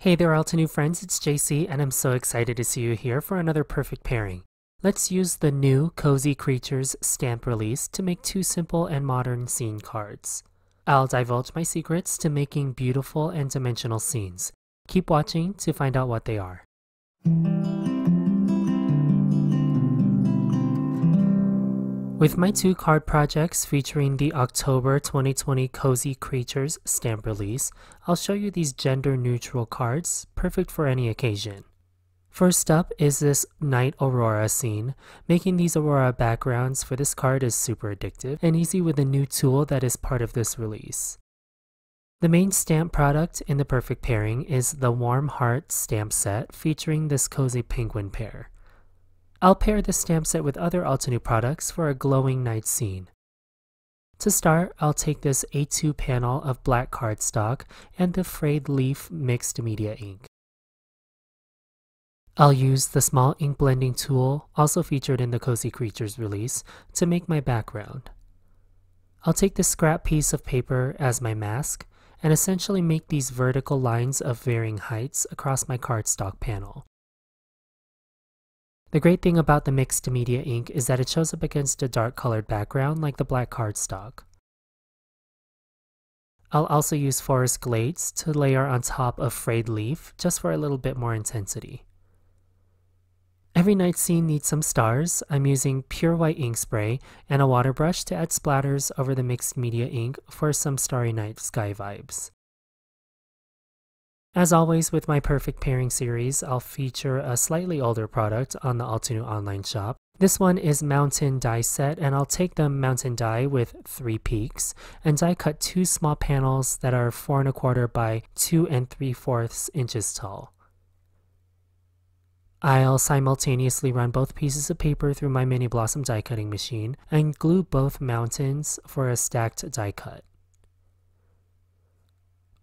Hey there, Altenew friends, it's Jaycee, and I'm so excited to see you here for another perfect pairing. Let's use the new Cozy Creatures stamp release to make two simple and modern scene cards. I'll divulge my secrets to making beautiful and dimensional scenes. Keep watching to find out what they are. With my two card projects featuring the October 2020 Cozy Creatures stamp release, I'll show you these gender-neutral cards, perfect for any occasion. First up is this night aurora scene. Making these aurora backgrounds for this card is super addictive and easy with a new tool that is part of this release. The main stamp product in the perfect pairing is the Warm Heart stamp set featuring this cozy penguin pair. I'll pair this stamp set with other Altenew products for a glowing night scene. To start, I'll take this A2 panel of black cardstock and the Frayed leaf mixed media ink. I'll use the small ink blending tool, also featured in the Cozy Creatures release, to make my background. I'll take this scrap piece of paper as my mask and essentially make these vertical lines of varying heights across my cardstock panel. The great thing about the mixed media ink is that it shows up against a dark colored background like the black cardstock. I'll also use Forest Glades to layer on top of Frayed leaf just for a little bit more intensity. Every night scene needs some stars. I'm using pure white ink spray and a water brush to add splatters over the mixed media ink for some starry night sky vibes. As always with my perfect pairing series, I'll feature a slightly older product on the Altenew online shop. This one is Mountain Die Set, and I'll take the mountain die with 3 peaks and die cut 2 small panels that are 4 1/4 by 2 3/4 inches tall. I'll simultaneously run both pieces of paper through my mini blossom die cutting machine and glue both mountains for a stacked die cut.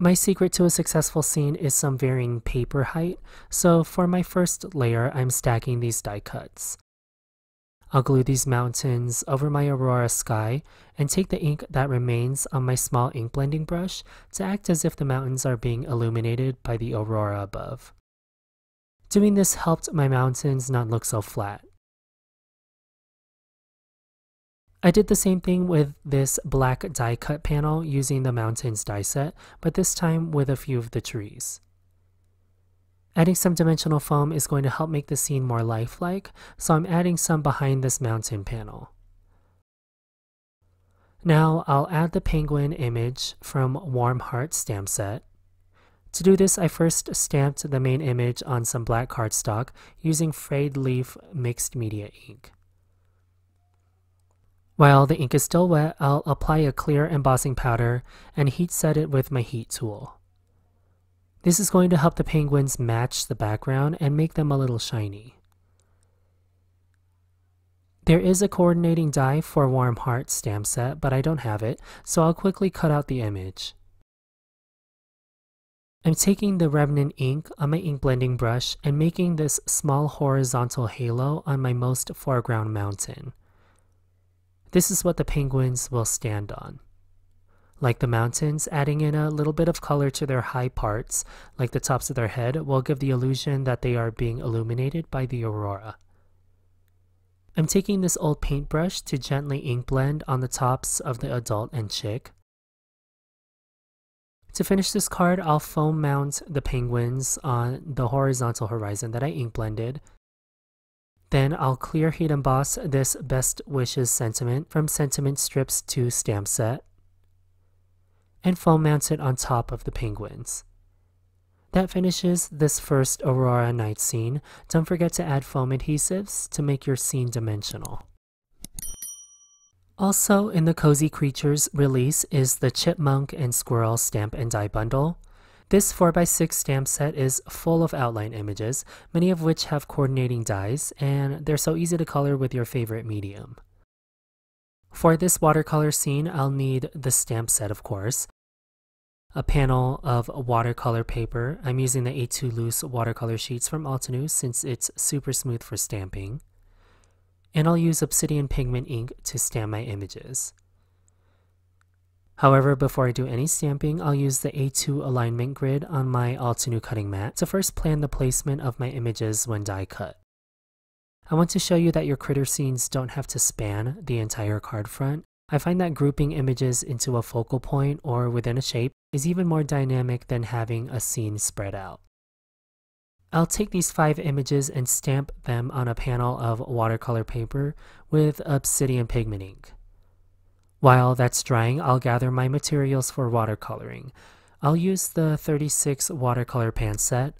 My secret to a successful scene is some varying paper height, so for my first layer, I'm stacking these die cuts. I'll glue these mountains over my aurora sky and take the ink that remains on my small ink blending brush to act as if the mountains are being illuminated by the aurora above. Doing this helped my mountains not look so flat. I did the same thing with this black die cut panel using the mountains die set, but this time with a few of the trees. Adding some dimensional foam is going to help make the scene more lifelike, so I'm adding some behind this mountain panel. Now I'll add the penguin image from Warm Heart stamp set. To do this, I first stamped the main image on some black cardstock using Frayed leaf mixed media ink. While the ink is still wet, I'll apply a clear embossing powder and heat set it with my heat tool. This is going to help the penguins match the background and make them a little shiny. There is a coordinating die for Warm Heart stamp set, but I don't have it, so I'll quickly cut out the image. I'm taking the remnant ink on my ink blending brush and making this small horizontal halo on my most foreground mountain. This is what the penguins will stand on. Like the mountains, adding in a little bit of color to their high parts, like the tops of their head, will give the illusion that they are being illuminated by the aurora. I'm taking this old paintbrush to gently ink blend on the tops of the adult and chick. To finish this card, I'll foam mount the penguins on the horizontal horizon that I ink blended. Then I'll clear heat emboss this Best Wishes sentiment from Sentiment Strips 2 stamp set and foam mount it on top of the penguins. That finishes this first aurora night scene. Don't forget to add foam adhesives to make your scene dimensional. Also in the Cozy Creatures release is the Chipmunk and Squirrel stamp and die bundle. This 4x6 stamp set is full of outline images, many of which have coordinating dies, and they're so easy to color with your favorite medium. For this watercolor scene, I'll need the stamp set, of course, a panel of watercolor paper. I'm using the A2 loose watercolor sheets from Altenew since it's super smooth for stamping. And I'll use Obsidian pigment ink to stamp my images. However, before I do any stamping, I'll use the A2 alignment grid on my Altenew cutting mat to first plan the placement of my images when die cut. I want to show you that your critter scenes don't have to span the entire card front. I find that grouping images into a focal point or within a shape is even more dynamic than having a scene spread out. I'll take these 5 images and stamp them on a panel of watercolor paper with Obsidian pigment ink. While that's drying, I'll gather my materials for watercoloring. I'll use the 36 watercolor pan set,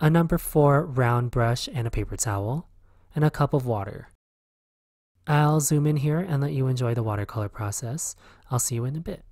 a number 4 round brush and a paper towel, and a cup of water. I'll zoom in here and let you enjoy the watercolor process. I'll see you in a bit.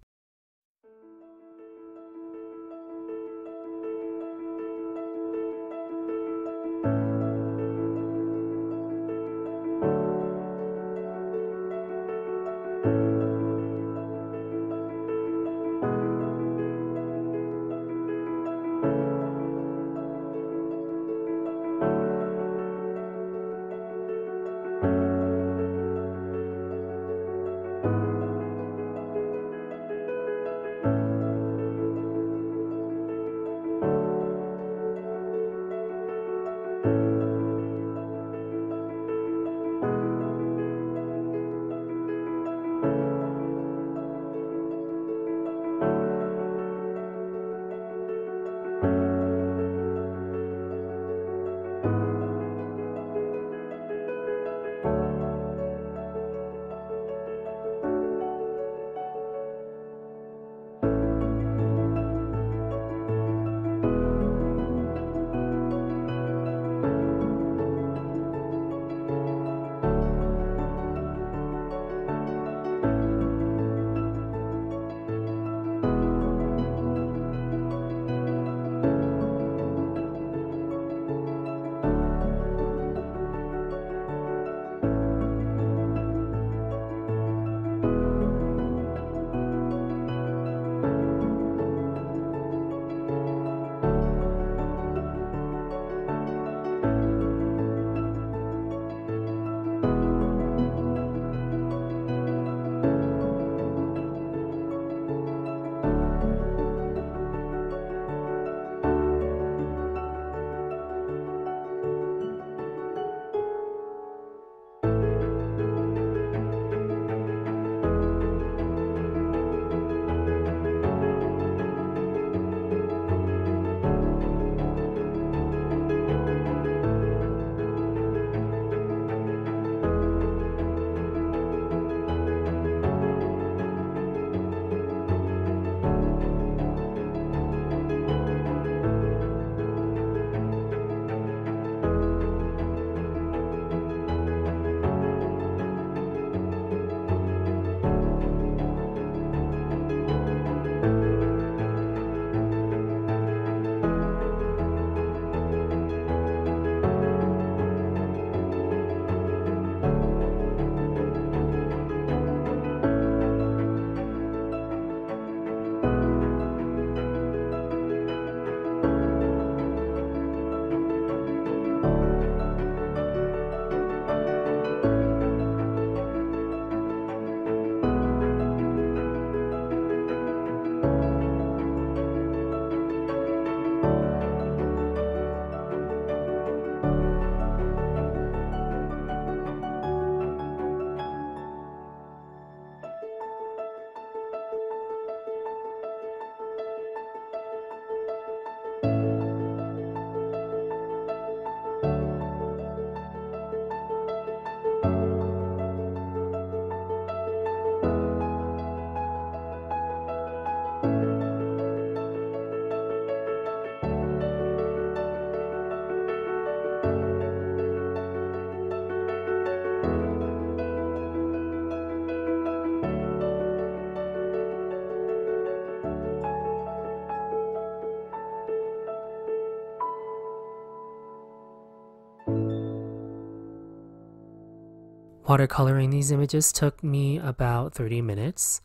Watercoloring these images took me about 30 minutes.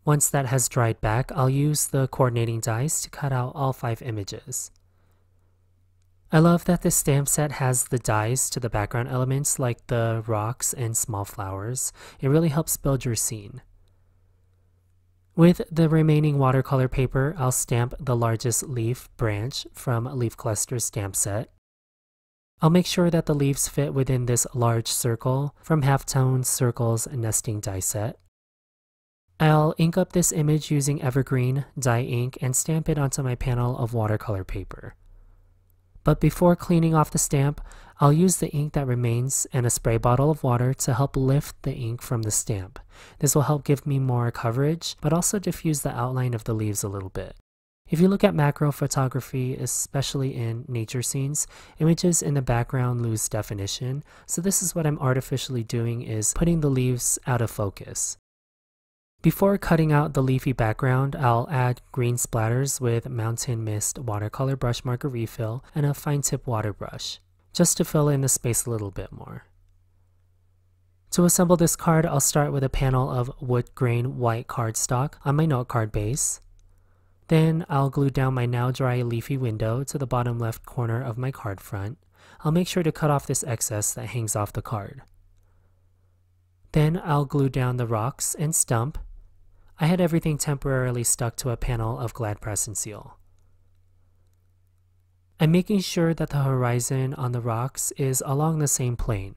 Once that has dried back, I'll use the coordinating dies to cut out all 5 images. I love that this stamp set has the dies to the background elements like the rocks and small flowers. It really helps build your scene. With the remaining watercolor paper, I'll stamp the largest leaf branch from Leaf Cluster stamp set. I'll make sure that the leaves fit within this large circle from Halftone Circles Nesting Die Set. I'll ink up this image using evergreen dye ink and stamp it onto my panel of watercolor paper. But before cleaning off the stamp, I'll use the ink that remains and a spray bottle of water to help lift the ink from the stamp. This will help give me more coverage, but also diffuse the outline of the leaves a little bit. If you look at macro photography, especially in nature scenes, images in the background lose definition, so this is what I'm artificially doing, is putting the leaves out of focus. Before cutting out the leafy background, I'll add green splatters with Mountain Mist watercolor brush marker refill and a fine tip water brush, just to fill in the space a little bit more. To assemble this card, I'll start with a panel of Woodgrain white cardstock on my note card base. Then I'll glue down my now dry leafy window to the bottom left corner of my card front. I'll make sure to cut off this excess that hangs off the card. Then I'll glue down the rocks and stump. I had everything temporarily stuck to a panel of Glad Press and Seal. I'm making sure that the horizon on the rocks is along the same plane.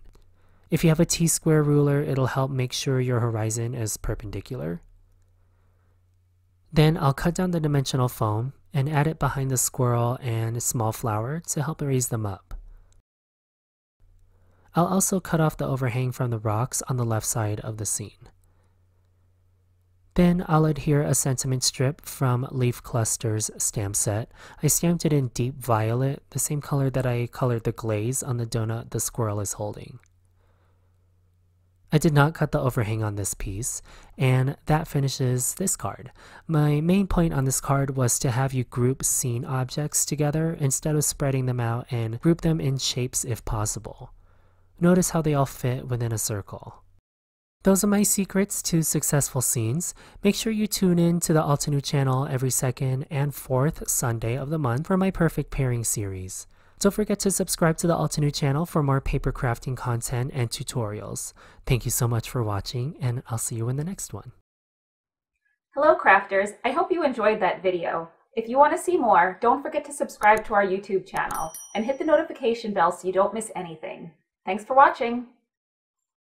If you have a T-square ruler, it'll help make sure your horizon is perpendicular. Then I'll cut down the dimensional foam and add it behind the squirrel and small flower to help raise them up. I'll also cut off the overhang from the rocks on the left side of the scene. Then I'll adhere a sentiment strip from Leaf Cluster's stamp set. I stamped it in deep violet, the same color that I colored the glaze on the donut the squirrel is holding. I did not cut the overhang on this piece, and that finishes this card. My main point on this card was to have you group scene objects together instead of spreading them out, and group them in shapes if possible. Notice how they all fit within a circle. Those are my secrets to successful scenes. Make sure you tune in to the Altenew channel every second and fourth Sunday of the month for my Perfect Pairing series. Don't forget to subscribe to the Altenew channel for more paper crafting content and tutorials. Thank you so much for watching, and I'll see you in the next one. Hello crafters, I hope you enjoyed that video. If you want to see more, don't forget to subscribe to our YouTube channel and hit the notification bell so you don't miss anything. Thanks for watching.